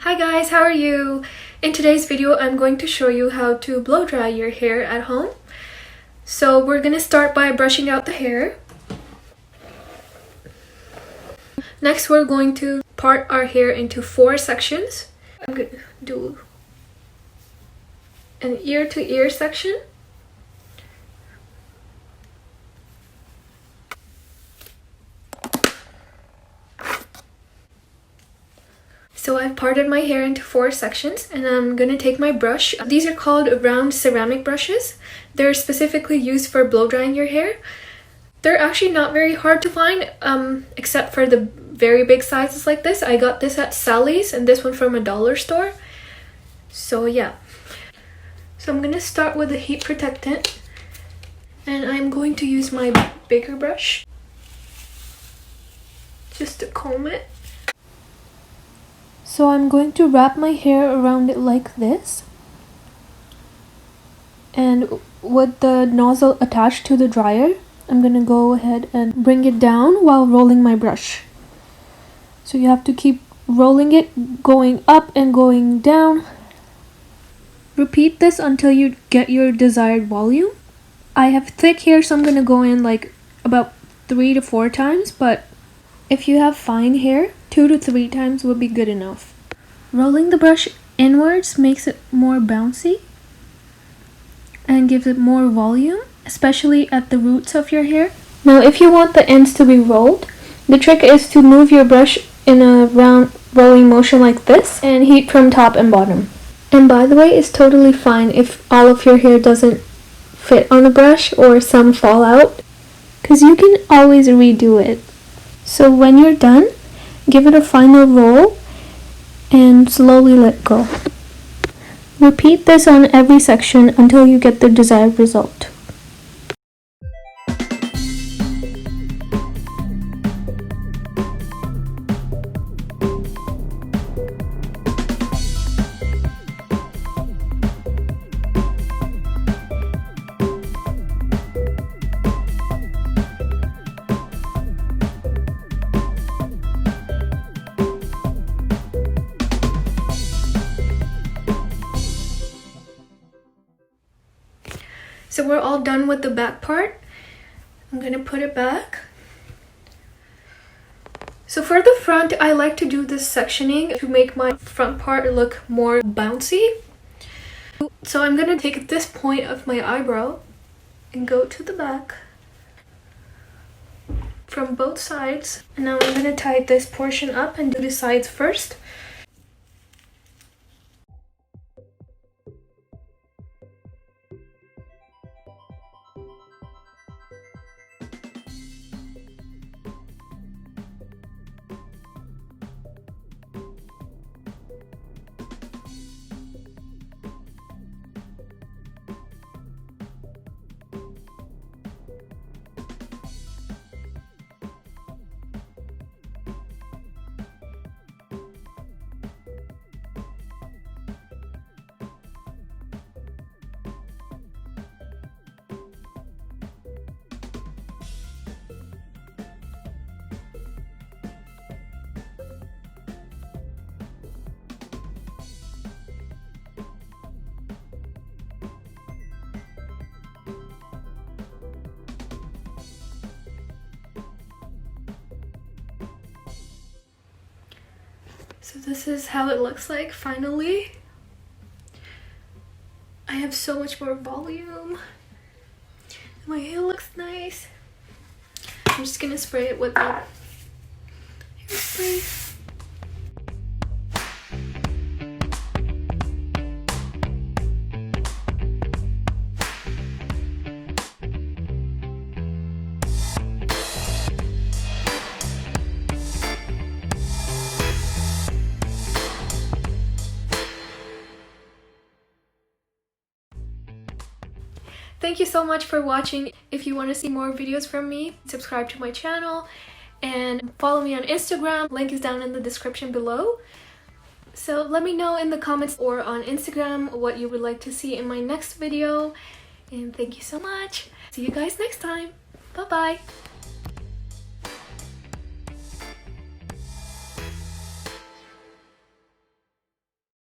Hi guys, how are you? In today's video, I'm going to show you how to blow dry your hair at home. So we're gonna start by brushing out the hair. Next, we're going to part our hair into 4 sections. I'm gonna do an ear to ear section. So I've parted my hair into 4 sections and I'm gonna take my brush. These are called round ceramic brushes. They're specifically used for blow drying your hair. They're actually not very hard to find, except for the very big sizes like this. I got this at Sally's and this one from a dollar store. So yeah. So I'm gonna start with the heat protectant and I'm going to use my bigger brush just to comb it. So I'm going to wrap my hair around it like this, and with the nozzle attached to the dryer, I'm gonna go ahead and bring it down while rolling my brush. So you have to keep rolling it, going up and going down. Repeat this until you get your desired volume. I have thick hair, so I'm gonna go in like about 3 to 4 times, but if you have fine hair, 2 to 3 times would be good enough. Rolling the brush inwards makes it more bouncy and gives it more volume, especially at the roots of your hair. Now, if you want the ends to be rolled, the trick is to move your brush in a round rolling motion like this and heat from top and bottom. And by the way, it's totally fine if all of your hair doesn't fit on the brush or some fall out, because you can always redo it. So when you're done, give it a final roll and slowly let go. Repeat this on every section until you get the desired result. So we're all done with the back part. I'm gonna put it back. So for the front, I like to do this sectioning to make my front part look more bouncy. So I'm gonna take this point of my eyebrow and go to the back from both sides. And now I'm gonna tie this portion up and do the sides first. So this is how it looks like finally. I have so much more volume. My hair looks nice. I'm just gonna spray it with the hairspray. Thank you so much for watching. If you want to see more videos from me, subscribe to my channel and follow me on Instagram. Link is down in the description below. So let me know in the comments or on Instagram what you would like to see in my next video. And thank you so much. See you guys next time. Bye bye.